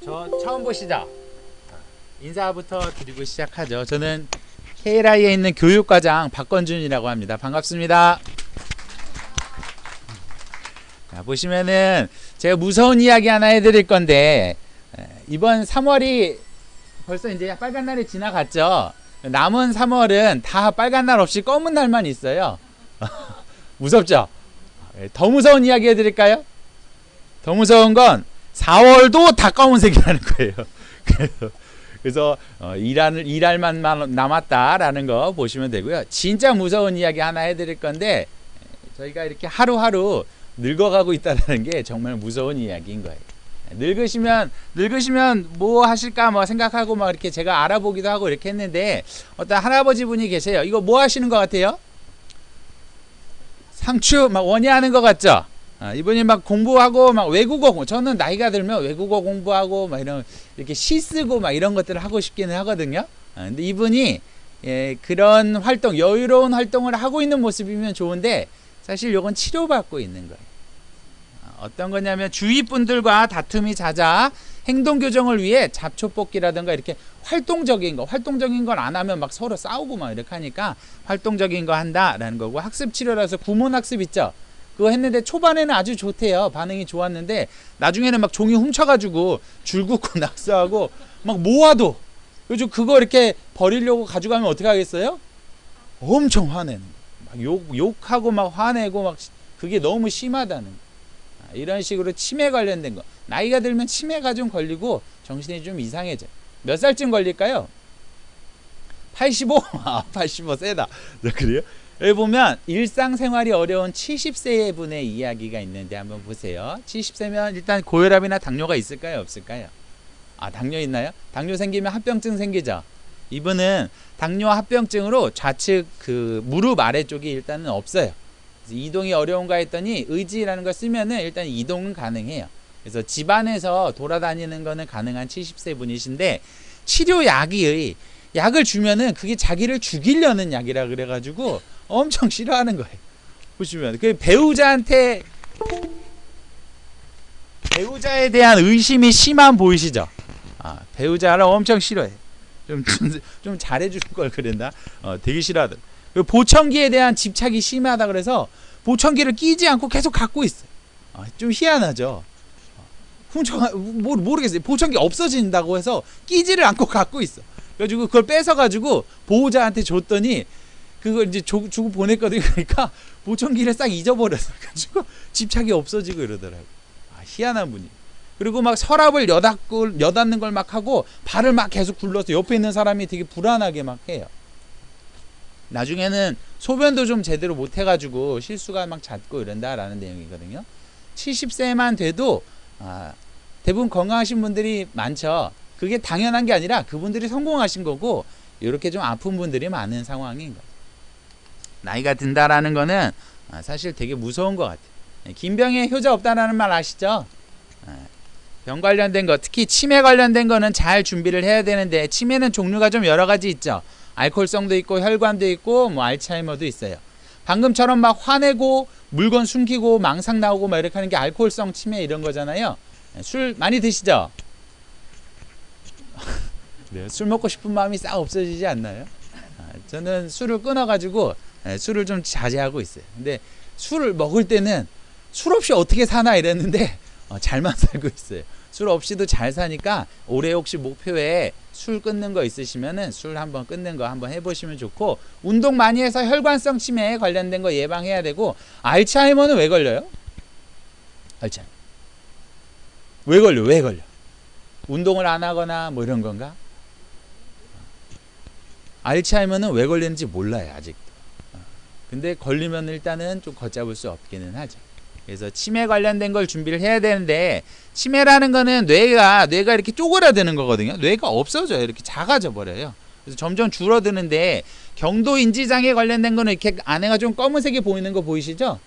저 처음 보시죠? 인사부터 드리고 시작하죠. 저는 KLI에 있는 교육과장 박건준이라고 합니다. 반갑습니다. 자, 보시면은 제가 무서운 이야기 하나 해드릴 건데, 이번 3월이 벌써 이제 빨간 날이 지나갔죠. 남은 3월은 다 빨간 날 없이 검은 날만 있어요. 무섭죠? 더 무서운 이야기 해드릴까요? 더 무서운 건 4월도 다 검은색이라는 거예요. 그래서 일할만 남았다라는 거 보시면 되고요. 진짜 무서운 이야기 하나 해드릴 건데, 저희가 이렇게 하루하루 늙어가고 있다는 게 정말 무서운 이야기인 거예요. 늙으시면 뭐 하실까 뭐 생각하고 막 이렇게 제가 알아보기도 하고 이렇게 했는데, 어떤 할아버지 분이 계세요. 이거 뭐 하시는 것 같아요? 상추 막 원예하는 것 같죠? 이분이 막 공부하고 막 외국어, 저는 나이가 들면 외국어 공부하고 막 이렇게 시 쓰고 막 이런 것들을 하고 싶기는 하거든요. 근데 이분이 그런 활동, 여유로운 활동을 하고 있는 모습이면 좋은데, 사실 요건 치료받고 있는 거예요. 어떤 거냐면 주위 분들과 다툼이 잦아 행동 교정을 위해 잡초 뽑기라든가 이렇게 활동적인 걸 안 하면 막 서로 싸우고 막 이렇게 하니까 활동적인 거 한다라는 거고, 학습 치료라서 구몬 학습 있죠. 그거 했는데 초반에는 아주 좋대요. 반응이 좋았는데 나중에는 막 종이 훔쳐가지고 줄 긋고 낙서하고 막 모아도, 요즘 그거 이렇게 버리려고 가져가면 어떻게 하겠어요? 엄청 화내는 거예요. 막 욕하고 막 화내고 막, 그게 너무 심하다는 거예요. 이런 식으로 치매 관련된 거, 나이가 들면 치매가 좀 걸리고 정신이 좀 이상해져요. 몇 살쯤 걸릴까요? 85? 85 세다. 그래요? 여기 보면 일상생활이 어려운 70세 분의 이야기가 있는데 한번 보세요. 70세면 일단 고혈압이나 당뇨가 있을까요? 없을까요? 당뇨 있나요? 당뇨 생기면 합병증 생기죠. 이분은 당뇨 합병증으로 좌측 그 무릎 아래쪽이 일단은 없어요. 이동이 어려운가 했더니 의지라는 걸 쓰면은 일단 이동은 가능해요. 그래서 집안에서 돌아다니는 거는 가능한 70세 분이신데, 약을 주면은 그게 자기를 죽이려는 약이라 그래가지고 엄청 싫어하는 거예요. 보시면 그 배우자에 대한 의심이 심한 보이시죠? 배우자를 엄청 싫어해. 좀 잘해주는 걸 그랬나? 되게 싫어하더라고요. 보청기에 대한 집착이 심하다 그래서 보청기를 끼지 않고 계속 갖고 있어요. 좀 희한하죠. 모르겠어요. 보청기 없어진다고 해서 끼지를 않고 갖고 있어. 그래가지고 그걸 뺏어가지고 보호자한테 줬더니 그걸 이제 주고 보냈거든요. 그러니까 보청기를 싹 잊어버렸어. 가지고 집착이 없어지고 이러더라고요. 희한한 분이. 그리고 막 서랍을 여닫는 걸 막 하고 발을 막 계속 굴러서 옆에 있는 사람이 되게 불안하게 막 해요. 나중에는 소변도 좀 제대로 못 해가지고 실수가 막 잦고 이런다라는 내용이거든요. 70세만 돼도 대부분 건강하신 분들이 많죠. 그게 당연한 게 아니라 그분들이 성공하신 거고, 이렇게 좀 아픈 분들이 많은 상황인 거예요. 나이가 든다라는 거는 사실 되게 무서운 것 같아요. 김병에 효자 없다라는 말 아시죠? 병 관련된 거, 특히 치매 관련된 거는 잘 준비를 해야 되는데, 치매는 종류가 좀 여러 가지 있죠. 알코올성도 있고 혈관도 있고 뭐 알츠하이머도 있어요. 방금처럼 막 화내고 물건 숨기고 망상 나오고 막 이렇게 하는 게 알코올성 치매 이런 거잖아요. 술 많이 드시죠? 네, 술 먹고 싶은 마음이 싹 없어지지 않나요? 저는 술을 끊어가지고 술을 좀 자제하고 있어요. 근데 술을 먹을 때는 술 없이 어떻게 사나 이랬는데 잘만 살고 있어요. 술 없이도 잘 사니까 올해 혹시 목표에 술 끊는 거 있으시면은 술 한번 끊는 거 한번 해보시면 좋고, 운동 많이 해서 혈관성 치매에 관련된 거 예방해야 되고, 알츠하이머는 왜 걸려요? 알츠하이머 왜 걸려? 운동을 안 하거나 뭐 이런 건가? 알츠하이머는 왜 걸리는지 몰라요 아직도. 근데 걸리면 일단은 좀 걷잡을 수 없기는 하죠. 그래서 치매 관련된 걸 준비를 해야 되는데, 치매라는 거는 뇌가 이렇게 쪼그라드는 거거든요. 뇌가 없어져요. 이렇게 작아져 버려요. 그래서 점점 줄어드는데, 경도 인지장애 관련된 거는 이렇게 안에가 좀 검은색이 보이는 거 보이시죠?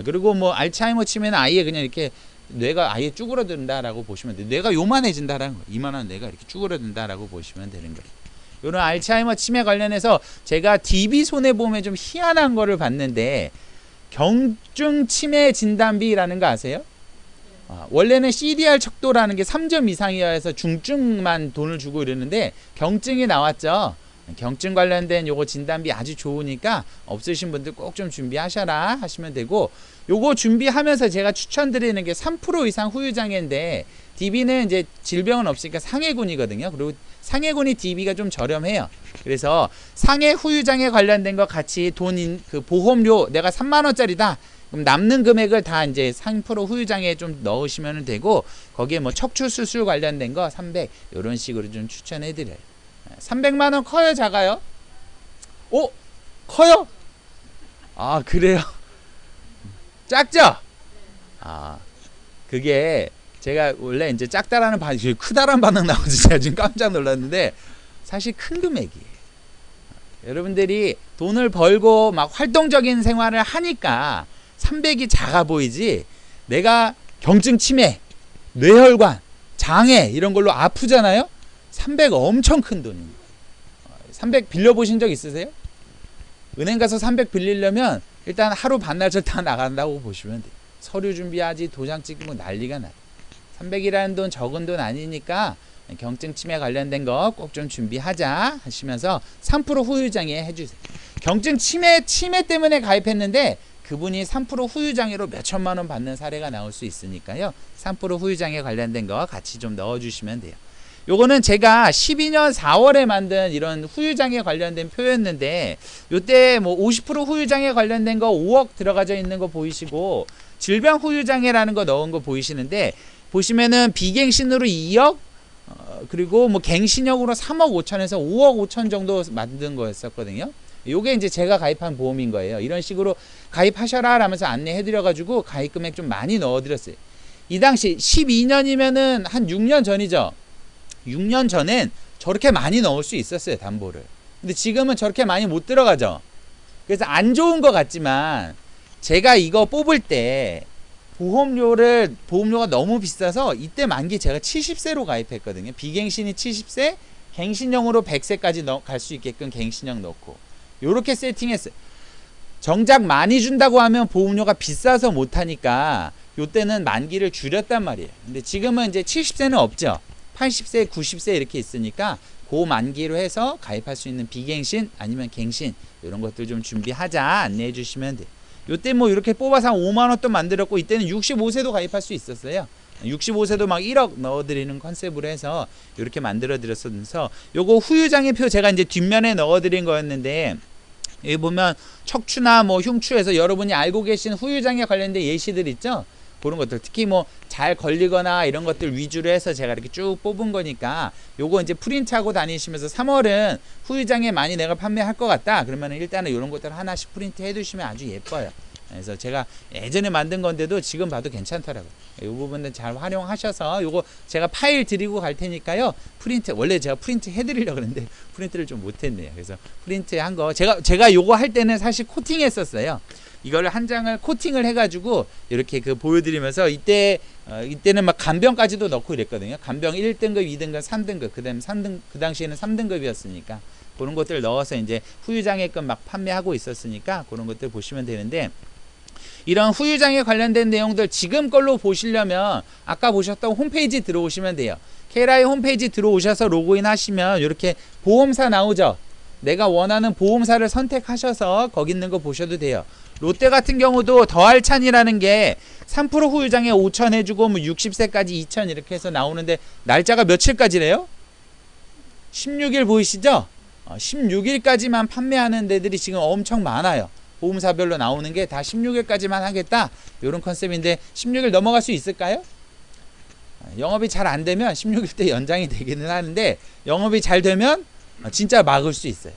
그리고 뭐 알츠하이머 치매는 아예 그냥 이렇게 뇌가 아예 쭈그러든다라고 보시면 돼요. 뇌가 요만해진다라는 거예요. 이만한 뇌가 이렇게 쭈그러든다라고 보시면 되는 거예요. 이런 알츠하이머 치매 관련해서 제가 DB 손해보험에 좀 희한한 거를 봤는데, 경증 치매 진단비라는 거 아세요? 원래는 CDR 척도라는 게 3점 이상이어야 해서 중증만 돈을 주고 이러는데 경증이 나왔죠. 경증 관련된 요거 진단비 아주 좋으니까 없으신 분들 꼭 좀 준비하셔라 하시면 되고, 요거 준비하면서 제가 추천드리는 게 3% 이상 후유장애인데, DB는 이제 질병은 없으니까 상해군이거든요. 그리고 상해군이 DB가 좀 저렴해요. 그래서 상해 후유장애 관련된 거 같이 그 보험료 내가 3만원짜리다. 그럼 남는 금액을 다 이제 3% 후유장애에 좀 넣으시면 되고, 거기에 뭐 척추수술 관련된 거 300 이런 식으로 좀 추천해드려요. 300만원 커요, 작아요? 오! 커요? 아, 그래요? 작죠? 그게 제가 원래 이제 작다라는 반응, 크다라는 반응 나오지 제가 지금 깜짝 놀랐는데, 사실 큰 금액이에요. 여러분들이 돈을 벌고 막 활동적인 생활을 하니까 300이 작아 보이지, 내가 경증 치매, 뇌혈관, 장애 이런 걸로 아프잖아요. 300 엄청 큰 돈입니다. 300 빌려보신 적 있으세요? 은행 가서 300 빌리려면 일단 하루 반나절 다 나간다고 보시면 돼요. 서류 준비하지, 도장 찍고 난리가 나요. 300이라는 돈 적은 돈 아니니까 경증 치매 관련된 거 꼭 좀 준비하자 하시면서 3% 후유장애 해주세요. 경증 치매 때문에 가입했는데 그분이 3% 후유장애로 몇 천만 원 받는 사례가 나올 수 있으니까요. 3% 후유장애 관련된 거 같이 좀 넣어주시면 돼요. 요거는 제가 12년 4월에 만든 이런 후유장애 관련된 표였는데, 요때 뭐 50% 후유장애 관련된 거 5억 들어가져 있는 거 보이시고, 질병 후유장애라는 거 넣은 거 보이시는데, 보시면은 비갱신으로 2억, 그리고 뭐 갱신형으로 3억 5천에서 5억 5천 정도 만든 거였었거든요. 요게 이제 제가 가입한 보험인 거예요. 이런 식으로 가입하셔라 라면서 안내해드려가지고 가입 금액 좀 많이 넣어드렸어요. 이 당시 12년이면은 한 6년 전이죠. 6년 전엔 저렇게 많이 넣을 수 있었어요, 담보를. 근데 지금은 저렇게 많이 못 들어가죠. 그래서 안 좋은 것 같지만, 제가 이거 뽑을 때 보험료가 너무 비싸서 이때 만기 제가 70세로 가입했거든요. 비갱신이 70세, 갱신형으로 100세까지 갈 수 있게끔 갱신형 넣고 요렇게 세팅했어요. 정작 많이 준다고 하면 보험료가 비싸서 못하니까 요때는 만기를 줄였단 말이에요. 근데 지금은 이제 70세는 없죠. 80세, 90세 이렇게 있으니까 그 만기로 해서 가입할 수 있는 비갱신 아니면 갱신 이런 것들 좀 준비하자 안내해 주시면 돼요. 요때 뭐 이렇게 뽑아서 한 5만원 또 만들었고, 이때는 65세도 가입할 수 있었어요. 65세도 막 1억 넣어드리는 컨셉으로 해서 이렇게 만들어 드렸어서, 요거 후유장애표 제가 이제 뒷면에 넣어드린 거였는데, 여기 보면 척추나 뭐 흉추에서 여러분이 알고 계신 후유장애 관련된 예시들 있죠? 그런 것들, 특히 뭐 잘 걸리거나 이런 것들 위주로 해서 제가 이렇게 쭉 뽑은 거니까, 요거 이제 프린트하고 다니시면서 3월은 후유장애 많이 내가 판매할 것 같다 그러면 일단은 이런 것들 하나씩 프린트 해 두시면 아주 예뻐요. 그래서 제가 예전에 만든 건데도 지금 봐도 괜찮더라고요. 이 부분은 잘 활용하셔서, 요거 제가 파일 드리고 갈 테니까요. 프린트, 원래 제가 프린트 해드리려고 그랬는데 프린트를 좀 못했네요. 그래서 프린트 한 거 제가 요거 할 때는 사실 코팅 했었어요. 이걸 한 장을 코팅을 해가지고 이렇게 보여드리면서, 이때는 막 간병까지도 넣고 이랬거든요. 간병 1등급, 2등급, 3등급, 그 당시에는 3등급이었으니까 그런 것들 넣어서 이제 후유장애금 막 판매하고 있었으니까 그런 것들 보시면 되는데, 이런 후유장애 관련된 내용들 지금 걸로 보시려면 아까 보셨던 홈페이지 들어오시면 돼요. K라이 홈페이지 들어오셔서 로그인 하시면 이렇게 보험사 나오죠. 내가 원하는 보험사를 선택하셔서 거기 있는 거 보셔도 돼요. 롯데 같은 경우도 더알찬이라는 게 3% 후유장애 5천 해주고 뭐 60세까지 2천 이렇게 해서 나오는데, 날짜가 며칠까지래요? 16일 보이시죠? 16일까지만 판매하는 데들이 지금 엄청 많아요. 보험사별로 나오는 게 다 16일까지만 하겠다 이런 컨셉인데, 16일 넘어갈 수 있을까요? 영업이 잘 안 되면 16일 때 연장이 되기는 하는데, 영업이 잘 되면 진짜 막을 수 있어요.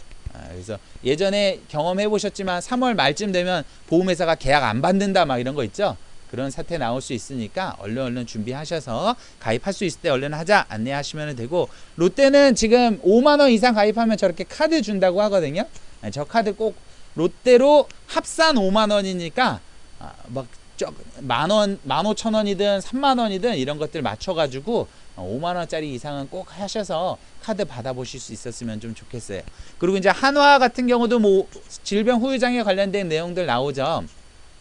그래서 예전에 경험해 보셨지만 3월 말쯤 되면 보험회사가 계약 안 받는다 막 이런 거 있죠. 그런 사태 나올 수 있으니까 얼른 준비하셔서 가입할 수 있을 때 얼른 하자 안내하시면 되고, 롯데는 지금 5만원 이상 가입하면 저렇게 카드 준다고 하거든요. 저 카드 꼭 롯데로 합산 5만원이니까 막 만원, 15,000원이든 3만원이든 이런 것들 맞춰가지고 5만원짜리 이상은 꼭 하셔서 카드 받아보실 수 있었으면 좀 좋겠어요. 그리고 이제 한화 같은 경우도 뭐 질병 후유장애 관련된 내용들 나오죠.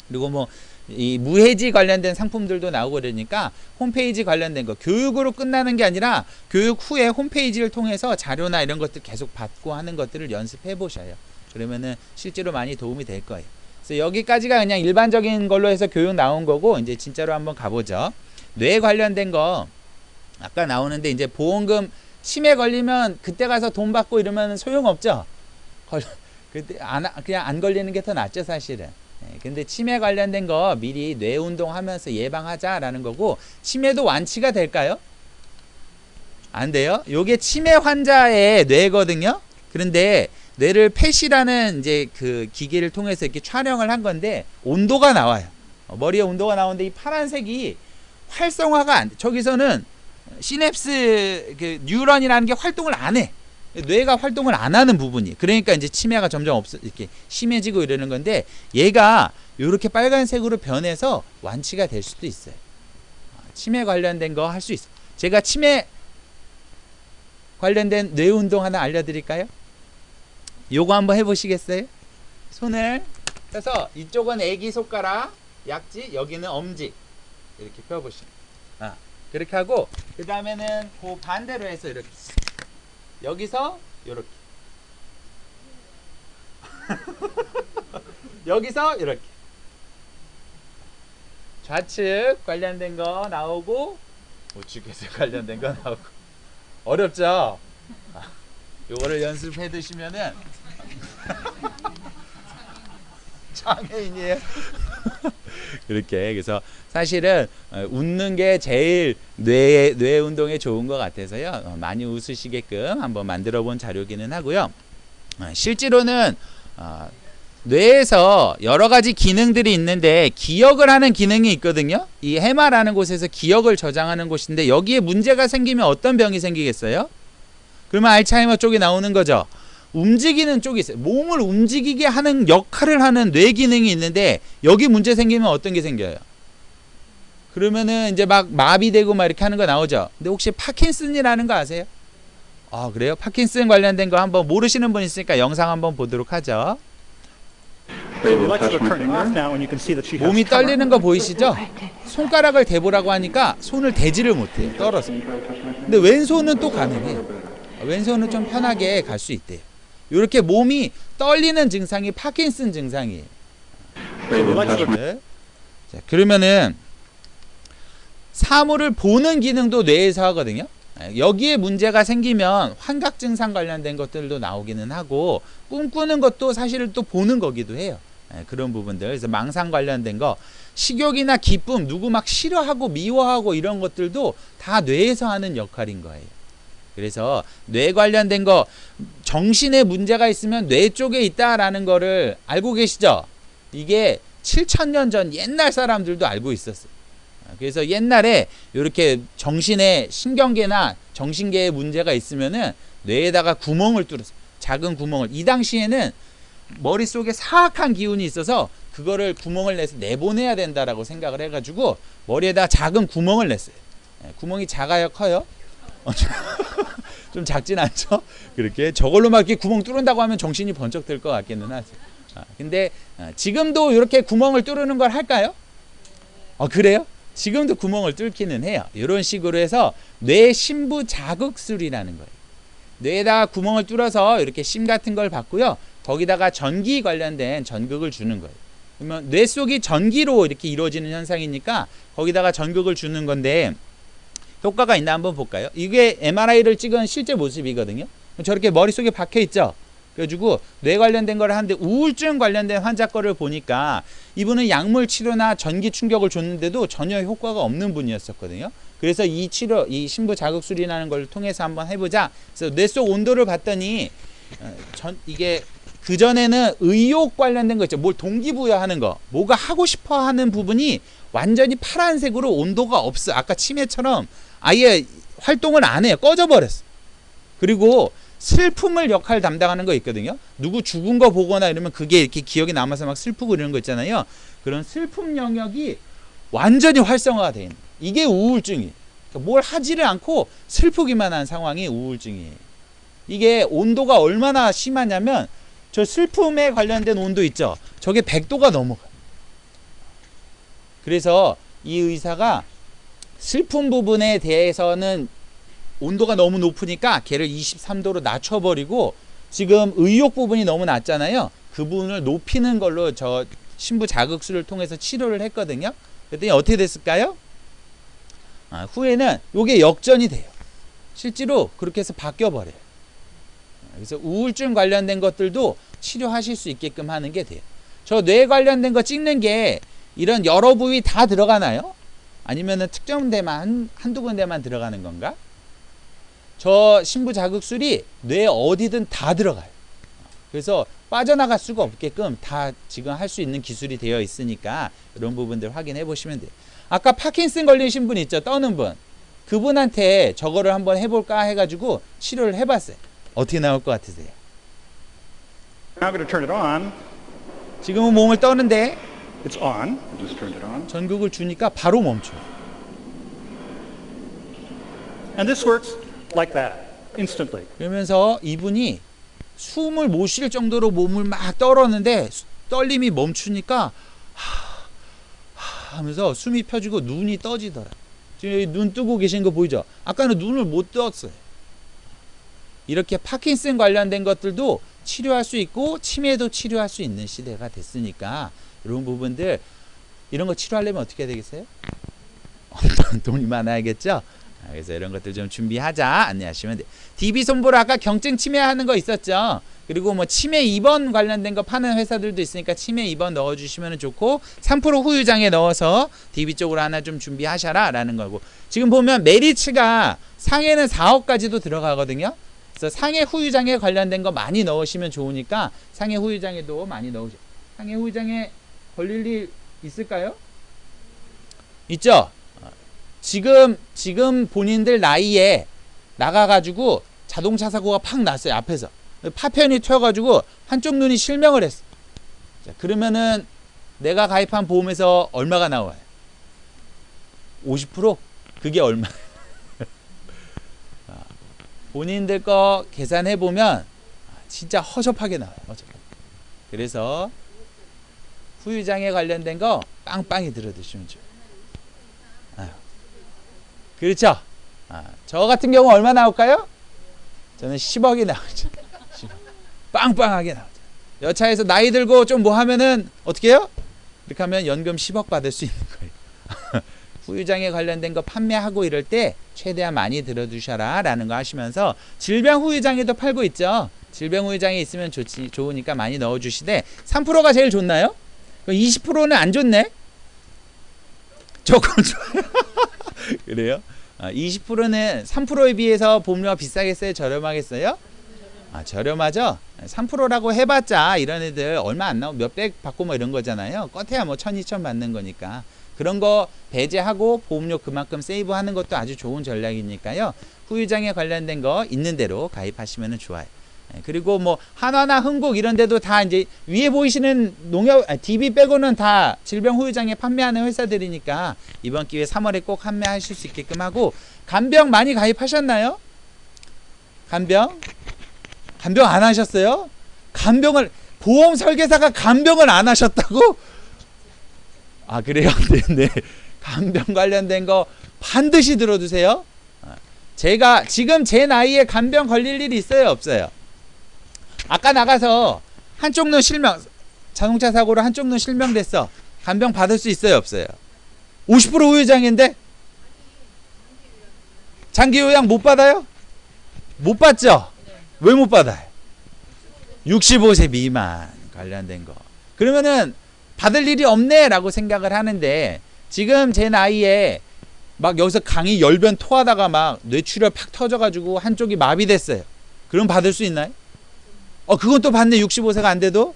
그리고 뭐 이 무해지 관련된 상품들도 나오고 그러니까 홈페이지 관련된 거 교육으로 끝나는 게 아니라 교육 후에 홈페이지를 통해서 자료나 이런 것들 계속 받고 하는 것들을 연습해 보셔요. 그러면은 실제로 많이 도움이 될 거예요. 그래서 여기까지가 그냥 일반적인 걸로 해서 교육 나온 거고, 이제 진짜로 한번 가보죠. 뇌 관련된 거 아까 나오는데, 이제 보험금 치매 걸리면 그때 가서 돈 받고 이러면 소용없죠. 그때 그냥 안 걸리는 게 더 낫죠, 사실은. 근데 치매 관련된 거 미리 뇌 운동하면서 예방하자라는 거고, 치매도 완치가 될까요? 안 돼요. 요게 치매 환자의 뇌거든요. 그런데 뇌를 펫이라는 이제 그 기계를 통해서 이렇게 촬영을 한 건데 온도가 나와요. 머리에 온도가 나오는데 이 파란색이 활성화가 안 돼. 저기서는 시냅스 그 뉴런이라는 게 활동을 안 해. 뇌가 활동을 안 하는 부분이. 그러니까 이제 치매가 점점 이렇게 심해지고 이러는 건데, 얘가 이렇게 빨간색으로 변해서 완치가 될 수도 있어요. 치매 관련된 거 할 수 있어. 제가 치매 관련된 뇌 운동 하나 알려드릴까요? 요거 한번 해보시겠어요? 손을 해서 이쪽은 애기 손가락, 약지, 여기는 엄지 이렇게 펴보시면, 그렇게 하고, 그 다음에는 그 반대로 해서 이렇게, 여기서 이렇게 여기서 이렇게 좌측 관련된 거 나오고 우측에서 관련된 거 나오고. 어렵죠? 요거를 연습해 두시면은 장애인이에요. 이렇게. 그래서 사실은 웃는 게 제일 뇌 운동에 좋은 것 같아서요, 많이 웃으시게끔 한번 만들어 본 자료기는 하고요. 실제로는 뇌에서 여러 가지 기능들이 있는데 기억을 하는 기능이 있거든요. 이 해마라는 곳에서 기억을 저장하는 곳인데, 여기에 문제가 생기면 어떤 병이 생기겠어요? 그러면 알츠하이머 쪽이 나오는 거죠. 움직이는 쪽이 있어요. 몸을 움직이게 하는 역할을 하는 뇌 기능이 있는데, 여기 문제 생기면 어떤 게 생겨요? 그러면은 이제 막 마비되고 막 이렇게 하는 거 나오죠. 근데 혹시 파킨슨이라는 거 아세요? 그래요? 파킨슨 관련된 거 한번 모르시는 분 있으니까 영상 한번 보도록 하죠. 몸이 떨리는 거 보이시죠? 손가락을 대보라고 하니까 손을 대지를 못해요. 떨어서. 근데 왼손은 또 가능해요. 왼손은 좀 편하게 갈 수 있대요. 이렇게 몸이 떨리는 증상이 파킨슨 증상이에요. 자, 그러면은 사물을 보는 기능도 뇌에서 하거든요. 여기에 문제가 생기면 환각 증상 관련된 것들도 나오기는 하고, 꿈꾸는 것도 사실은 또 보는 거기도 해요. 그런 부분들. 그래서 망상 관련된 거, 식욕이나 기쁨, 누구 막 싫어하고 미워하고 이런 것들도 다 뇌에서 하는 역할인 거예요. 그래서 뇌 관련된 거, 정신에 문제가 있으면 뇌 쪽에 있다라는 거를 알고 계시죠? 이게 7,000년 전 옛날 사람들도 알고 있었어요. 그래서 옛날에 이렇게 정신에 신경계나 정신계에 문제가 있으면은 뇌에다가 구멍을 뚫었어요. 작은 구멍을. 이 당시에는 머릿속에 사악한 기운이 있어서 그거를 구멍을 내서 내보내야 된다라고 생각을 해가지고 머리에다 작은 구멍을 냈어요. 구멍이 작아요, 커요? 좀 작진 않죠? 그렇게 저걸로 막 이렇게 구멍 뚫는다고 하면 정신이 번쩍 들 것 같기는 하죠. 근데 지금도 이렇게 구멍을 뚫는 걸 할까요? 그래요? 지금도 구멍을 뚫기는 해요. 이런 식으로 해서 뇌 심부 자극술이라는 거예요. 뇌에다가 구멍을 뚫어서 이렇게 심 같은 걸 받고요, 거기다가 전기 관련된 전극을 주는 거예요. 그러면 뇌 속이 전기로 이렇게 이루어지는 현상이니까 거기다가 전극을 주는 건데, 효과가 있나 한번 볼까요? 이게 MRI를 찍은 실제 모습이거든요. 저렇게 머릿속에 박혀 있죠. 그래가지고 뇌 관련된 걸 하는데, 우울증 관련된 환자 거를 보니까 이분은 약물 치료나 전기 충격을 줬는데도 전혀 효과가 없는 분이었었거든요. 그래서 이 치료, 이 심부 자극술이라는 걸 통해서 한번 해보자. 그래서 뇌 속 온도를 봤더니 이게 그전에는 의욕 관련된 거 있죠. 뭘 동기부여하는 거, 뭐가 하고 싶어 하는 부분이 완전히 파란색으로 온도가 없어. 아까 치매처럼 아예 활동을 안 해요. 꺼져버렸어. 그리고 슬픔을 역할 담당하는 거 있거든요. 누구 죽은 거 보거나 이러면 그게 이렇게 기억이 남아서 막 슬프고 이런 거 있잖아요. 그런 슬픔 영역이 완전히 활성화가 돼 있는, 이게 우울증이에요. 그러니까 뭘 하지를 않고 슬프기만 한 상황이 우울증이에요. 이게 온도가 얼마나 심하냐면, 저 슬픔에 관련된 온도 있죠. 저게 100도가 넘어가요. 그래서 이 의사가 슬픈 부분에 대해서는 온도가 너무 높으니까 걔를 23도로 낮춰버리고 지금 의욕 부분이 너무 낮잖아요. 그 부분을 높이는 걸로 저 신부 자극술을 통해서 치료를 했거든요. 그랬더니 어떻게 됐을까요? 후에는 이게 역전이 돼요. 실제로 그렇게 해서 바뀌어버려요. 그래서 우울증 관련된 것들도 치료하실 수 있게끔 하는 게 돼요. 저 뇌 관련된 거 찍는 게 이런 여러 부위 다 들어가나요? 아니면은 특정 데만 한두 군데만 들어가는 건가? 저 신부 자극술이 뇌 어디든 다 들어가요. 그래서 빠져나갈 수가 없게끔 다 지금 할 수 있는 기술이 되어 있으니까 이런 부분들 확인해 보시면 돼요. 아까 파킨슨 걸리신 분 있죠? 떠는 분. 그분한테 저거를 한번 해볼까 해가지고 치료를 해봤어요. 어떻게 나올 것 같으세요? Now I'm going to turn it on. 지금은 몸을 떠는데 It's on. I just turned it on. 전극을 주니까 바로 멈춰요. And this works like that, instantly. 그러면서 이분이 숨을 못 쉴 정도로 몸을 막 떨었는데 떨림이 멈추니까 하면서 숨이 펴지고 눈이 떠지더라. 지금 여기 눈 뜨고 계신 거 보이죠? 아까는 눈을 못 떴어요. 이렇게 파킨슨 관련된 것들도 치료할 수 있고 치매도 치료할 수 있는 시대가 됐으니까 이런 부분들 이런 거 치료하려면 어떻게 해야 되겠어요? 돈이 많아야겠죠? 그래서 이런 것들 좀 준비하자 안내하시면 돼요. DB 손보라 아까 경증 치매하는 거 있었죠? 그리고 뭐 치매 입원 관련된 거 파는 회사들도 있으니까 치매 입원 넣어주시면 좋고 3% 후유장에 넣어서 DB 쪽으로 하나 좀 준비하셔라 라는 거고, 지금 보면 메리츠가 상해는 4억까지도 들어가거든요. 그래서 상해 후유장에 관련된 거 많이 넣으시면 좋으니까 상해 후유장에도 많이 넣으세요. 상해 후유장에 걸릴 일 있을까요? 있죠? 지금 본인들 나이에 나가가지고 자동차 사고가 팍 났어요. 앞에서 파편이 튀어가지고 한쪽 눈이 실명을 했어. 자, 그러면은 내가 가입한 보험에서 얼마가 나와요? 50%? 그게 얼마? 본인들 거 계산해보면 진짜 허접하게 나와요. 허접하게. 그래서 후유장애 관련된 거 빵빵히 들어드시면 좋아요. 그렇죠? 저 같은 경우 얼마 나올까요? 저는 10억이 나오죠. 10억. 빵빵하게 나오죠. 여차에서 나이 들고 좀 뭐 하면은 어떻게 해요? 이렇게 하면 연금 10억 받을 수 있는 거예요. 후유장애 관련된 거 판매하고 이럴 때 최대한 많이 들어두셔라 라는 거 하시면서 질병 후유장애도 팔고 있죠. 질병 후유장애 있으면 좋으니까 많이 넣어주시되 3%가 제일 좋나요? 20%는 안 좋네? 조금 좋아요. 그래요? 20%는 3%에 비해서 보험료가 비싸겠어요? 저렴하겠어요? 저렴하죠? 3%라고 해봤자 이런 애들 얼마 안 나오고 몇백 받고 뭐 이런 거잖아요. 껏해야 뭐 1,000, 2,000 받는 거니까 그런 거 배제하고 보험료 그만큼 세이브하는 것도 아주 좋은 전략이니까요. 후유장애 관련된 거 있는 대로 가입하시면 좋아요. 그리고 뭐 한화나 흥국 이런 데도 다 이제 위에 보이시는 농협 DB 빼고는 다 질병 후유장애 판매하는 회사들이니까 이번 기회에 3월에 꼭 판매하실 수 있게끔 하고, 간병 많이 가입하셨나요? 간병 안 하셨어요? 간병을 보험 설계사가 간병을 안 하셨다고? 그래요? 네네. 간병 관련된 거 반드시 들어두세요. 제가 지금 제 나이에 간병 걸릴 일이 있어요? 없어요? 아까 나가서 한쪽 눈 실명, 자동차 사고로 한쪽 눈 실명됐어. 간병 받을 수 있어요? 없어요? 50% 후유장애인데? 장기요양 못 받아요? 못 받죠? 왜 못 받아요? 65세 미만 관련된 거. 그러면은 받을 일이 없네 라고 생각을 하는데, 지금 제 나이에 막 여기서 강의 열변 토하다가 막 뇌출혈 팍 터져가지고 한쪽이 마비됐어요. 그럼 받을 수 있나요? 그건 또 받네. 65세가 안 돼도?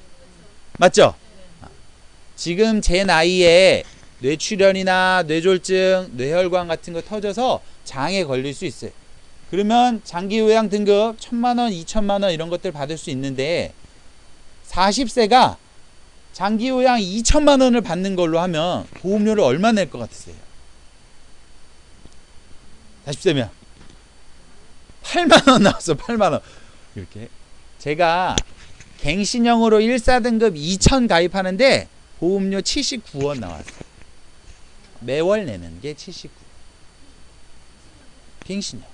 맞죠? 지금 제 나이에 뇌출혈이나 뇌졸중, 뇌혈관 같은 거 터져서 장에 걸릴 수 있어요. 그러면 장기요양 등급 1,000만원, 2,000만원 이런 것들 받을 수 있는데, 40세가 장기요양 2,000만원을 받는 걸로 하면 보험료를 얼마 낼 것 같으세요? 40세면 8만원 나왔어. 8만원. 이렇게 제가 갱신형으로 1사등급 2,000 가입하는데 보험료 79원 나왔어요. 매월 내는 게 79. 갱신형.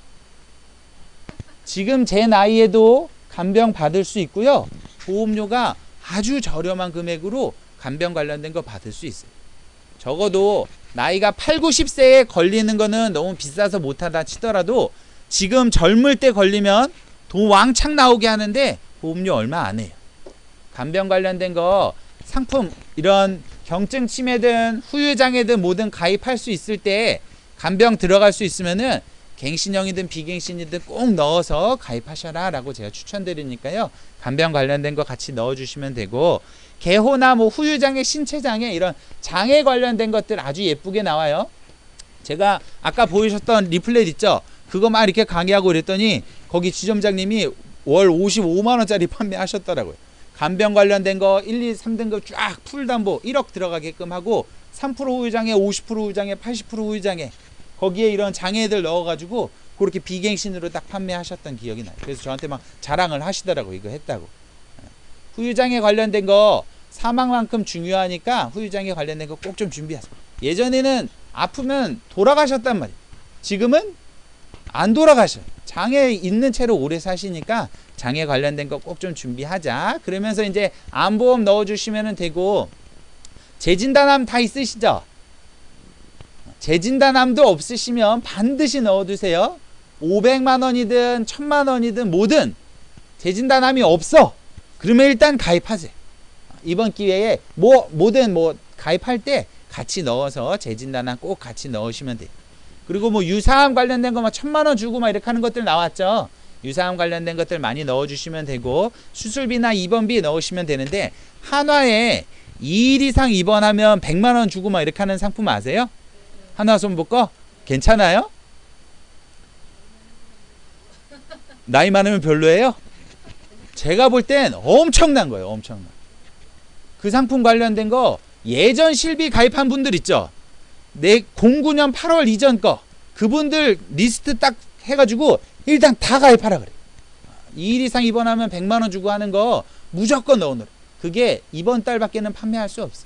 지금 제 나이에도 간병 받을 수 있고요. 보험료가 아주 저렴한 금액으로 간병 관련된 거 받을 수 있어요. 적어도 나이가 8, 90세에 걸리는 거는 너무 비싸서 못하다 치더라도 지금 젊을 때 걸리면 돈 왕창 나오게 하는데 보험료 얼마 안 해요. 간병 관련된 거 상품 이런 경증 치매든 후유장애든 뭐든 가입할 수 있을 때 간병 들어갈 수 있으면은 갱신형이든 비갱신이든 꼭 넣어서 가입하셔라 라고 제가 추천드리니까요. 간병 관련된 거 같이 넣어주시면 되고, 개호나 뭐 후유장애, 신체장애 이런 장애 관련된 것들 아주 예쁘게 나와요. 제가 아까 보여주셨던 리플렛 있죠? 그거 막 이렇게 강의하고 그랬더니 거기 지점장님이 월 55만원짜리 판매하셨더라고요. 간병 관련된 거 1, 2, 3등급 쫙 풀담보 1억 들어가게끔 하고 3% 후유장애, 50% 후유장애, 80% 후유장애 거기에 이런 장애들 넣어가지고 그렇게 비갱신으로 딱 판매하셨던 기억이 나요. 그래서 저한테 막 자랑을 하시더라고요. 이거 했다고. 후유장애 관련된 거 사망만큼 중요하니까 후유장애 관련된 거 꼭 좀 준비하세요. 예전에는 아프면 돌아가셨단 말이에요. 지금은 안 돌아가셔요. 장애 있는 채로 오래 사시니까 장애 관련된 거 꼭 좀 준비하자. 그러면서 이제 암보험 넣어주시면 되고, 재진단암 다 있으시죠? 재진단암도 없으시면 반드시 넣어두세요. 500만원이든 1000만원이든 뭐든 재진단암이 없어. 그러면 일단 가입하세요. 이번 기회에 뭐든 가입할 때 같이 넣어서 재진단암 꼭 같이 넣으시면 돼요. 그리고 뭐 유사암 관련된 거 막 1000만원 주고 막 이렇게 하는 것들 나왔죠. 유사암 관련된 것들 많이 넣어주시면 되고, 수술비나 입원비 넣으시면 되는데, 한화에 2일 이상 입원하면 100만원 주고 막 이렇게 하는 상품 아세요? 한화손보 거? 괜찮아요? 나이 많으면 별로예요? 제가 볼 땐 엄청난 거예요. 엄청난. 그 상품 관련된 거 예전 실비 가입한 분들 있죠? 09년 8월 이전 거 그분들 리스트 딱 해가지고 일단 다 가입하라 그래. 2일 이상 입원하면 100만원 주고 하는 거 무조건 넣어놓으래. 그게 이번 달밖에는 판매할 수 없어.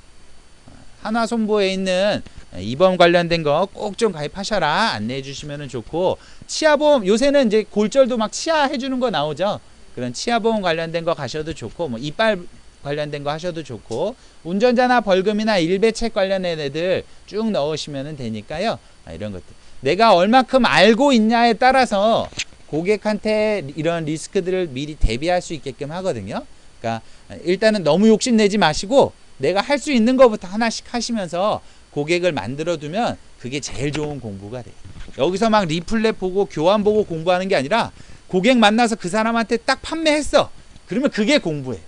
한화손보에 있는 입원 관련된 거 꼭 좀 가입하셔라. 안내해 주시면 좋고, 치아보험 요새는 이제 골절도 막 치아 해주는 거 나오죠. 그런 치아보험 관련된 거 가셔도 좋고, 뭐 이빨 관련된 거 하셔도 좋고, 운전자나 벌금이나 일배책 관련된 애들 쭉 넣으시면 되니까요. 이런 것들 내가 얼마큼 알고 있냐에 따라서 고객한테 이런 리스크들을 미리 대비할 수 있게끔 하거든요. 그러니까 일단은 너무 욕심내지 마시고 내가 할 수 있는 것부터 하나씩 하시면서 고객을 만들어 두면 그게 제일 좋은 공부가 돼요. 여기서 막 리플렛 보고 교환 보고 공부하는 게 아니라 고객 만나서 그 사람한테 딱 판매했어. 그러면 그게 공부예요.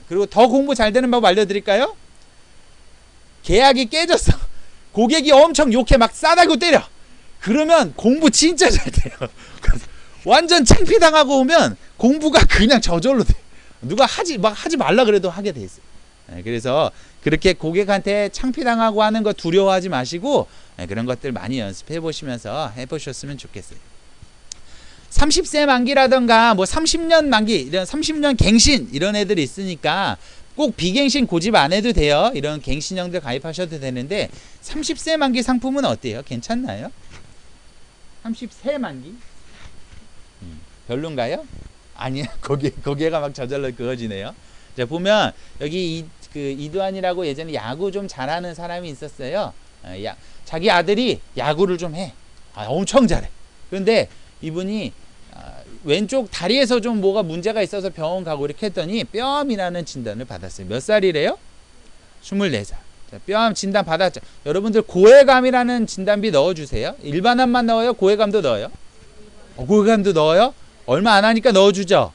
그리고 더 공부 잘 되는 방법 알려드릴까요? 계약이 깨졌어. 고객이 엄청 욕해 막 싸다고 때려. 그러면 공부 진짜 잘 돼요. 완전 창피당하고 오면 공부가 그냥 저절로 돼. 누가 하지 말라 그래도 하게 돼 있어요. 그래서 그렇게 고객한테 창피당하고 하는 거 두려워하지 마시고 그런 것들 많이 연습해 보시면서 해보셨으면 좋겠어요. 30세 만기라던가 뭐 30년 만기, 이런 30년 갱신 이런 애들이 있으니까 꼭 비갱신 고집 안 해도 돼요. 이런 갱신형들 가입하셔도 되는데 30세 만기 상품은 어때요? 괜찮나요? 30세 만기? 별론가요? 아니야. 고개가 막 저절로 그어지네요. 자, 보면 여기 이두환이라고 예전에 야구 좀 잘하는 사람이 있었어요. 자기 아들이 야구를 좀 해. 엄청 잘해. 그런데 이분이 왼쪽 다리에서 좀 뭐가 문제가 있어서 병원 가고 이렇게 했더니 뼈암이라는 진단을 받았어요. 몇 살이래요? 24살. 자, 뼈암 진단 받았죠. 여러분들 고해감이라는 진단비 넣어주세요. 일반암만 넣어요? 고해감도 넣어요? 고해감도 넣어요? 얼마 안 하니까 넣어주죠.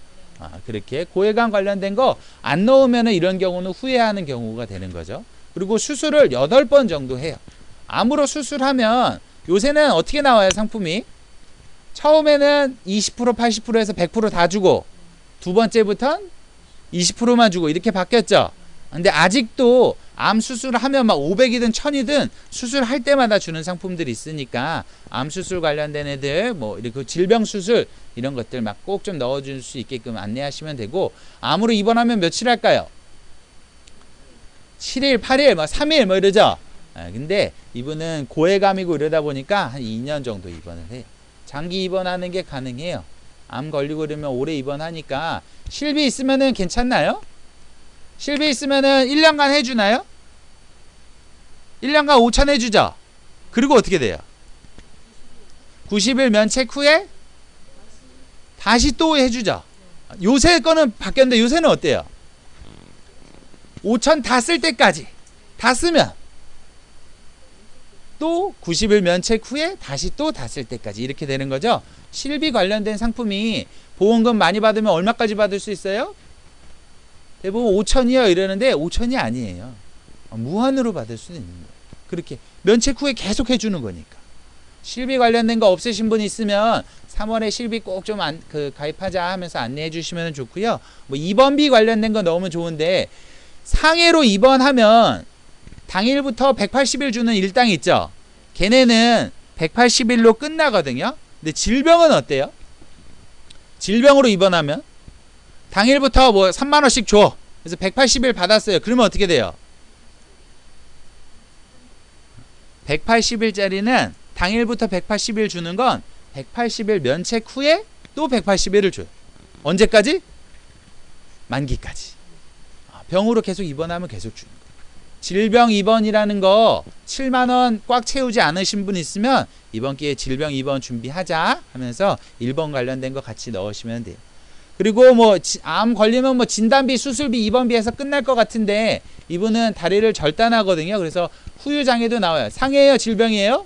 그렇게 고해감 관련된 거 안 넣으면 이런 경우는 후회하는 경우가 되는 거죠. 그리고 수술을 8번 정도 해요. 암으로 수술하면 요새는 어떻게 나와요? 상품이 처음에는 20% 80%에서 100% 다 주고 두 번째부터는 20%만 주고 이렇게 바뀌었죠. 근데 아직도 암 수술을 하면 막 500이든 1000이든 수술할 때마다 주는 상품들이 있으니까 암 수술 관련된 애들 뭐 이렇게 질병 수술 이런 것들 막 꼭 좀 넣어줄 수 있게끔 안내하시면 되고, 암으로 입원하면 며칠 할까요? 7일 8일 뭐 3일 뭐 이러죠. 근데 이분은 고해감이고 이러다 보니까 한 2년 정도 입원을 해요. 장기 입원하는 게 가능해요. 암 걸리고 그러면 오래 입원하니까. 실비 있으면은 괜찮나요? 실비 있으면은 1년간 해주나요? 1년간 5천 해주죠? 그리고 어떻게 돼요? 90일 면책 후에 다시 또 해주죠? 요새 거는 바뀌었는데 요새는 어때요? 5천 다 쓸 때까지 다 쓰면 또 90일 면책 후에 다시 또 다 쓸 때까지 이렇게 되는 거죠. 실비 관련된 상품이 보험금 많이 받으면 얼마까지 받을 수 있어요? 대부분 5천이요 이러는데 5천이 아니에요. 무한으로 받을 수는 있는 거예요. 그렇게 면책 후에 계속 해주는 거니까. 실비 관련된 거 없으신 분 있으면 3월에 실비 꼭 좀 가입하자 하면서 안내해 주시면 좋고요. 뭐 입원비 관련된 거 넣으면 좋은데 상해로 입원하면 당일부터 180일 주는 일당이 있죠. 걔네는 180일로 끝나거든요. 근데 질병은 어때요? 질병으로 입원하면 당일부터 뭐 3만 원씩 줘. 그래서 180일 받았어요. 그러면 어떻게 돼요? 180일짜리는 당일부터 180일 주는 건 180일 면책 후에 또 180일을 줘요. 언제까지? 만기까지. 병으로 계속 입원하면 계속 주는 거예요. 질병 입원이라는 거 7만 원 꽉 채우지 않으신 분 있으면 이번 기회에 질병 입원 준비하자 하면서 1번 관련된 거 같이 넣으시면 돼요. 그리고 뭐 암 걸리면 뭐 진단비, 수술비, 입원비에서 끝날 것 같은데 이분은 다리를 절단하거든요. 그래서 후유장애도 나와요. 상해예요, 질병이에요?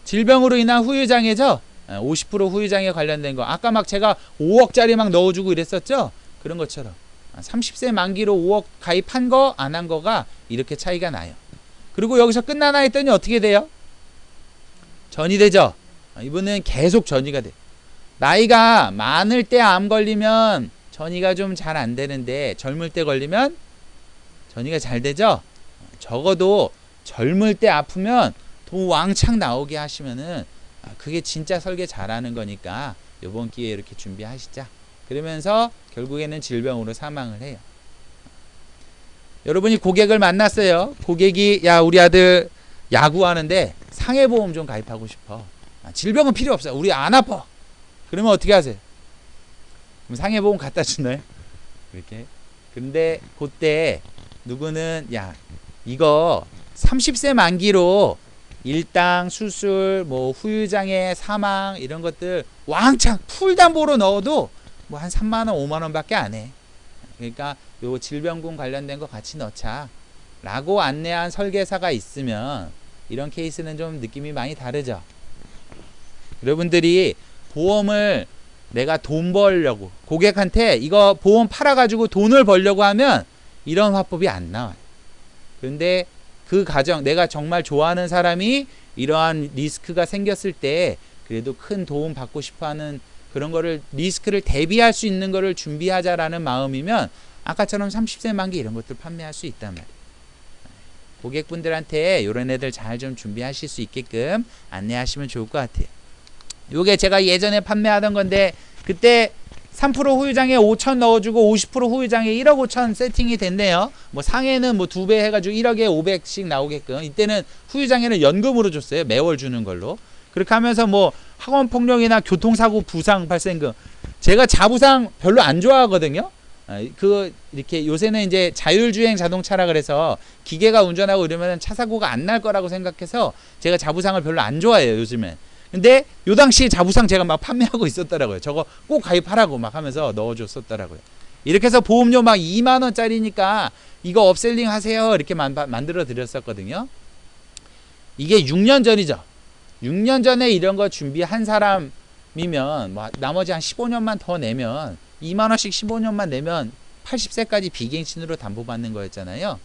질병으로 인한 후유장애죠. 50% 후유장애 관련된 거. 아까 막 제가 5억짜리 막 넣어주고 이랬었죠. 그런 것처럼 30세 만기로 5억 가입한 거 안 한 거가 이렇게 차이가 나요. 그리고 여기서 끝나나 했더니 어떻게 돼요? 전이 되죠. 이분은 계속 전이가 돼요. 나이가 많을 때 암 걸리면 전이가 좀 잘 안 되는데 젊을 때 걸리면 전이가 잘 되죠. 적어도 젊을 때 아프면 돈 왕창 나오게 하시면은 그게 진짜 설계 잘하는 거니까 이번 기회에 이렇게 준비하시자. 그러면서 결국에는 질병으로 사망을 해요. 여러분이 고객을 만났어요. 고객이 야 우리 아들 야구하는데 상해보험 좀 가입하고 싶어. 질병은 필요 없어. 우리 안 아파. 그러면 어떻게 하세요? 그럼 상해보험 갖다 주나요? 이렇게. 근데 그때 누구는 야 이거 30세 만기로 일당, 수술, 뭐 후유장애, 사망 이런 것들 왕창 풀담보로 넣어도 뭐 한 3만 원, 5만 원밖에 안 해. 그러니까 요 질병군 관련된 거 같이 넣자 라고 안내한 설계사가 있으면 이런 케이스는 좀 느낌이 많이 다르죠. 여러분들이 보험을 내가 돈 벌려고 고객한테 이거 보험 팔아가지고 돈을 벌려고 하면 이런 화법이 안 나와요. 그런데 그 가정 내가 정말 좋아하는 사람이 이러한 리스크가 생겼을 때 그래도 큰 도움 받고 싶어하는 그런 거를 리스크를 대비할 수 있는 거를 준비하자라는 마음이면 아까처럼 30세 만기 이런 것들 판매할 수 있단 말이에요. 고객분들한테 이런 애들 잘 좀 준비하실 수 있게끔 안내하시면 좋을 것 같아요. 요게 제가 예전에 판매하던 건데 그때 3% 후유장애 5천 넣어주고 50% 후유장애 1억 5천 세팅이 됐네요. 뭐 상해는 뭐 2배 해가지고 1억에 500씩 나오게끔. 이때는 후유장애는 연금으로 줬어요. 매월 주는 걸로. 그렇게 하면서 뭐 학원폭력이나 교통사고 부상 발생금. 제가 자부상 별로 안 좋아하거든요. 이렇게 요새는 이제 자율주행 자동차라 그래서 기계가 운전하고 이러면 차 사고가 안 날 거라고 생각해서 제가 자부상을 별로 안 좋아해요, 요즘엔. 근데 요 당시에 자부상 제가 막 판매하고 있었더라고요. 저거 꼭 가입하라고 막 하면서 넣어줬었더라고요. 이렇게 해서 보험료 막 2만 원짜리니까 이거 업셀링 하세요 이렇게 만들어 드렸었거든요. 이게 6년 전이죠. 6년 전에 이런 거 준비한 사람이면 뭐 나머지 한 15년만 더 내면 2만 원씩 15년만 내면 80세까지 비갱신으로 담보받는 거였잖아요.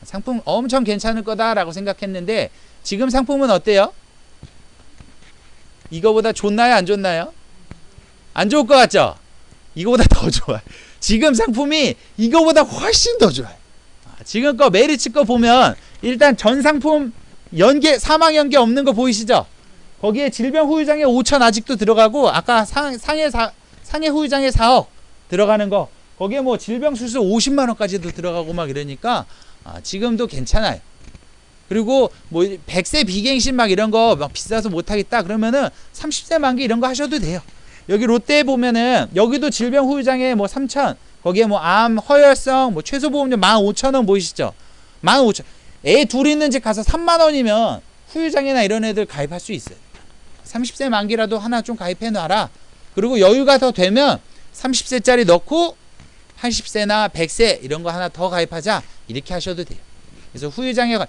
상품 엄청 괜찮을 거다라고 생각했는데 지금 상품은 어때요? 이거보다 좋나요? 안 좋나요? 안 좋을 것 같죠? 이거보다 더 좋아요. 지금 상품이 이거보다 훨씬 더 좋아요. 지금 거 메리츠 거 보면 일단 전 상품 연계 사망 연계 없는 거 보이시죠? 거기에 질병 후유장애 5천 아직도 들어가고 아까 상해 후유장애 4억 들어가는 거 거기에 뭐 질병 수술 50만 원까지도 들어가고 막 이러니까 지금도 괜찮아요. 그리고 뭐 100세 비갱신 막 이런 거 막 비싸서 못 하겠다 그러면은 30세 만기 이런 거 하셔도 돼요. 여기 롯데에 보면은 여기도 질병 후유장애 뭐 3,000, 거기에 뭐 암, 허혈성, 뭐 최소 보험료 15,000원 보이시죠? 15,000원. 애 둘 있는 집 가서 3만 원이면 후유장애나 이런 애들 가입할 수 있어요. 30세 만기라도 하나 좀 가입해 놔라. 그리고 여유가 더 되면 30세짜리 넣고 80세나 100세 이런 거 하나 더 가입하자. 이렇게 하셔도 돼요. 그래서 후유장애가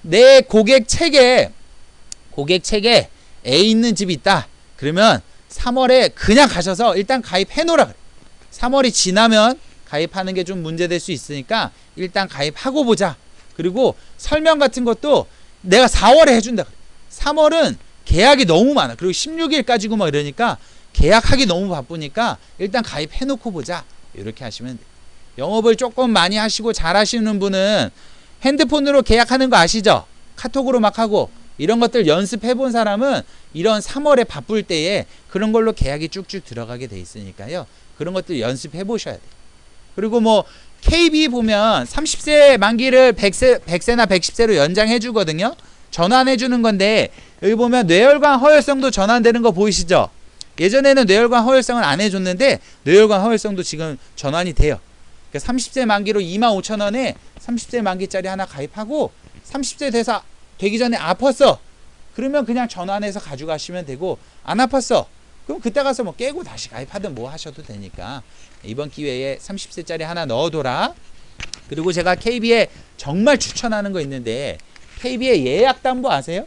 내 고객 책에 애 있는 집이 있다. 그러면 3월에 그냥 가셔서 일단 가입해 놓으라 그래. 3월이 지나면 가입하는 게 좀 문제될 수 있으니까 일단 가입하고 보자. 그리고 설명 같은 것도 내가 4월에 해준다 그래. 3월은 계약이 너무 많아. 그리고 16일까지고 막 이러니까 계약하기 너무 바쁘니까 일단 가입해 놓고 보자. 이렇게 하시면 돼요. 영업을 조금 많이 하시고 잘 하시는 분은 핸드폰으로 계약하는 거 아시죠? 카톡으로 막 하고 이런 것들 연습해 본 사람은 이런 3월에 바쁠 때에 그런 걸로 계약이 쭉쭉 들어가게 돼 있으니까요. 그런 것들 연습해 보셔야 돼요. 그리고 뭐 KB 보면 30세 만기를 100세나 110세로 연장해 주거든요. 전환해 주는 건데 여기 보면 뇌혈관 허혈성도 전환되는 거 보이시죠? 예전에는 뇌혈관 허혈성을 안 해줬는데 뇌혈관 허혈성도 지금 전환이 돼요. 그러니까 30세 만기로 25,000원에 30세 만기짜리 하나 가입하고 30세 되기 전에 아팠어. 그러면 그냥 전환해서 가져가시면 되고 안 아팠어. 그럼 그때 가서 뭐 깨고 다시 가입하든 뭐 하셔도 되니까 이번 기회에 30세짜리 하나 넣어둬라. 그리고 제가 KB에 정말 추천하는 거 있는데 KB의 예약담보 아세요?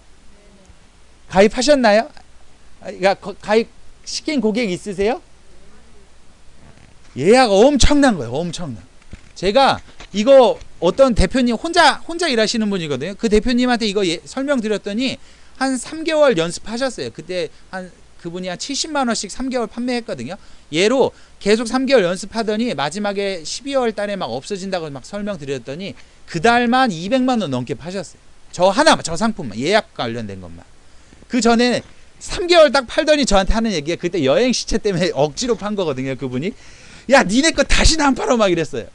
가입하셨나요? 그러니까 가입 시킨 고객 있으세요? 예약 엄청난 거예요. 엄청난. 제가 이거 어떤 대표님 혼자 일하시는 분이거든요. 그 대표님한테 이거 설명드렸더니 한 3개월 연습하셨어요. 그때 그분이 한 70만 원씩 3개월 판매했거든요. 얘로 계속 3개월 연습하더니 마지막에 12월 달에 막 없어진다고 막 설명드렸더니 그 달만 200만 원 넘게 파셨어요. 저 하나만, 저 상품만, 예약 관련된 것만. 그 전에 3개월 딱 팔더니 저한테 하는 얘기가 그때 여행 시체 때문에 억지로 판 거거든요. 그분이 야 니네 거 다시는 안 팔아 막 이랬어요.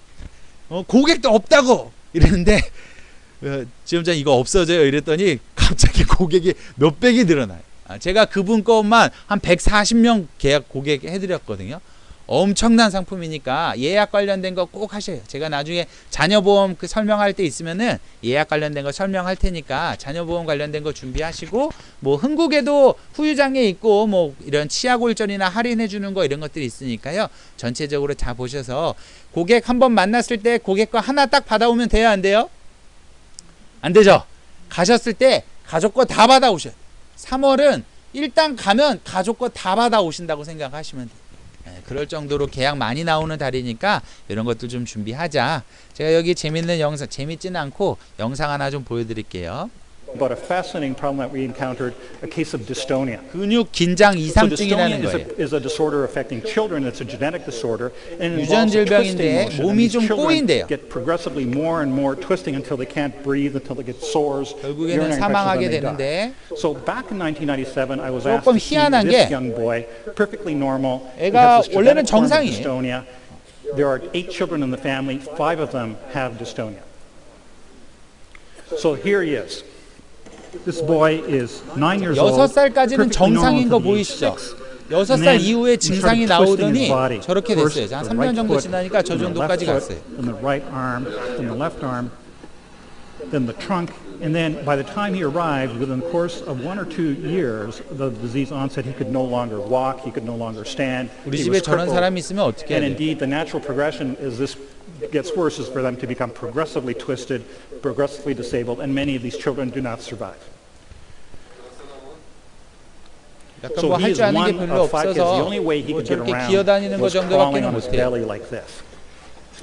고객도 없다고 이랬는데 지점장 이거 없어져요 이랬더니 갑자기 고객이 몇백이 늘어나요. 제가 그분 것만 한 140명 계약 고객 해드렸거든요. 엄청난 상품이니까 예약 관련된 거 꼭 하셔요. 제가 나중에 자녀보험 그 설명할 때 있으면은 예약 관련된 거 설명할 테니까 자녀보험 관련된 거 준비하시고 뭐 흥국에도 후유장애 있고 뭐 이런 치아골절이나 할인해 주는 거 이런 것들이 있으니까요. 전체적으로 다 보셔서 고객 한번 만났을 때 고객 거 하나 딱 받아오면 돼요, 안 돼요? 안 되죠? 가셨을 때 가족 거 다 받아오셔요. 3월은 일단 가면 가족 거 다 받아오신다고 생각하시면 돼요. 그럴 정도로 계약 많이 나오는 달이니까 이런 것들 좀 준비하자. 제가 여기 재밌는 영상, 재밌지는 않고 영상 하나 좀 보여드릴게요. But a fascinating problem that we encountered, a case of dystonia. 근육 긴장 So 이상증이라는 dystonia 거예요. is a disorder affecting children. It's a genetic disorder, and it 유전 involves a twisting 질병인데 motion. And 몸이 these 좀 children 꼬인대요. get progressively more and more twisting until they can't breathe, until they get sores, 결국에는 urinary infections, 사망하게 and they die. 되는데 So back in 1997, I was asked 조금 to see 희한한 this 게 young boy, perfectly normal. He 애가 has this 원래는 genetic form of 정상이에요. dystonia. There are 8 children in the family. 5 of them have dystonia. So here he is. This boy is 9 years old. 6살까지는 perfectly 정상인 normal 거 until he's 보이시죠? 6. 6살 이후에 He 증상이 started twisting his 나오더니 body. 저렇게 First 됐어요. 한 the 3년 right 정도 foot, 지나니까 저 then the 정도까지 left 갔어요. foot, then the right arm, then the left arm, then the trunk, and then by the time he arrived, within the course of 1 or 2 years, the disease onset, he could no longer walk, he could no longer stand. 우리 He 집에 was 저런 crippled. 사람이 있으면 어떻게 해야 And 돼요? indeed, the natural progression as this gets worse is for them to become progressively twisted, progressively disabled, and many of these children do not survive. 약간 So 뭐 he 할 is 줄 아는 게 one 별로 of 5 kids. The 없어서 only way he 뭐 could get 저렇게 around 기어다니는 거 was 정도밖에 crawling on his 못해요. belly like this.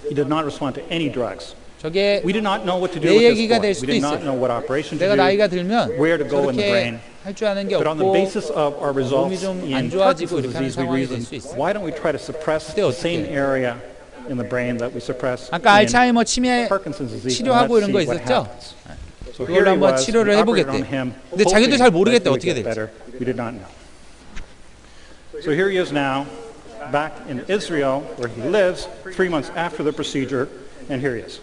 He did not respond to any drugs. 저게 We did not know what to do 내 with this 얘기가 boy. 될 We 수도 did not 있어요. know what operation to 내가 나이가 do, 들면 where to go in the 저렇게 brain. 할 줄 아는 게 But on the 없고 basis of our results 좀 in 안 좋아지고 Parkinson's 이렇게 하는 disease, we 상황이 될 reasoned, 수 있어요. why don't we try to suppress 그때 the 어떻게 same 해요? area in the brain that we suppress 아까 in 알츠하이머 치매 Parkinson's disease, and 치료하고 let's 이런 거 see what 있었죠? happens. So here 그걸로 he 한번 was, 치료를 we operated 해보겠대. on him, 근데 자기도 hoping 잘 that 모르겠대, he would 어떻게 get 될지. better. We did not know. So here he is now, back in Israel, where he lives, 3 months after the procedure, and here he is.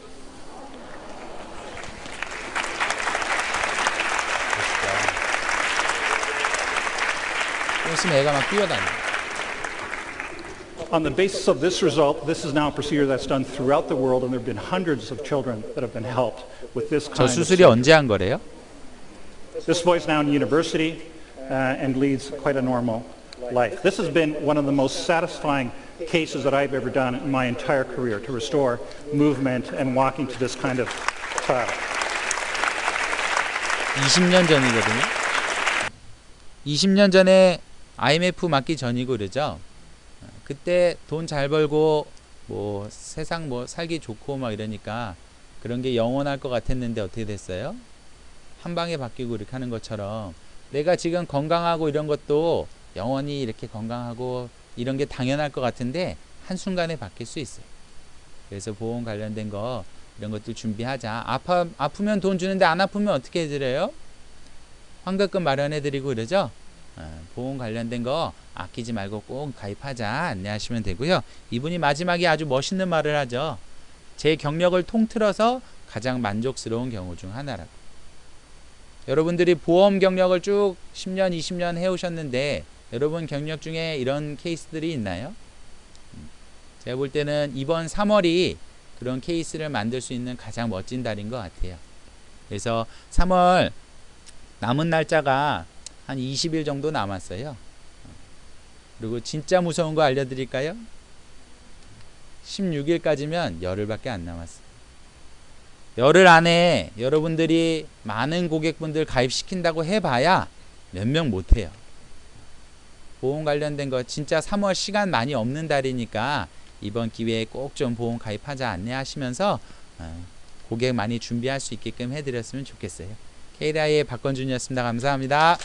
있으면 애가 막 뛰어다녀. On the basis of this result, this is now a procedure that's done throughout the world, and there have been hundreds of children that have been helped with this 저 kind of 수술이 surgery. 언제 한 거래요? This boy's now in university and leads quite a normal life. This has been one of the most satisfying cases that I've ever done in my entire career, to restore movement and walking to this kind of child. 20년 전이거든요. 20년 전에 IMF 맞기 전이고 그러죠. 그때 돈 잘 벌고 뭐 세상 뭐 살기 좋고 막 이러니까 그런 게 영원할 것 같았는데 어떻게 됐어요? 한 방에 바뀌고 이렇게 하는 것처럼 내가 지금 건강하고 이런 것도 영원히 이렇게 건강하고 이런 게 당연할 것 같은데 한순간에 바뀔 수 있어요. 그래서 보험 관련된 거 이런 것들 준비하자. 아프면 돈 주는데 안 아프면 어떻게 해드려요? 환급금 마련해드리고 그러죠. 보험 관련된 거 아끼지 말고 꼭 가입하자 안내하시면 되고요. 이분이 마지막에 아주 멋있는 말을 하죠. 제 경력을 통틀어서 가장 만족스러운 경우 중 하나라고. 여러분들이 보험 경력을 쭉 10년, 20년 해오셨는데 여러분 경력 중에 이런 케이스들이 있나요? 제가 볼 때는 이번 3월이 그런 케이스를 만들 수 있는 가장 멋진 달인 것 같아요. 그래서 3월 남은 날짜가 한 20일 정도 남았어요. 그리고 진짜 무서운 거 알려드릴까요? 16일까지면 열흘밖에 안 남았어요. 열흘 안에 여러분들이 많은 고객분들 가입시킨다고 해봐야 몇 명 못해요. 보험 관련된 거 진짜 3월 시간 많이 없는 달이니까 이번 기회에 꼭 좀 보험 가입하자 안내하시면서 고객 많이 준비할 수 있게끔 해드렸으면 좋겠어요. K라이의 박건준이었습니다. 감사합니다.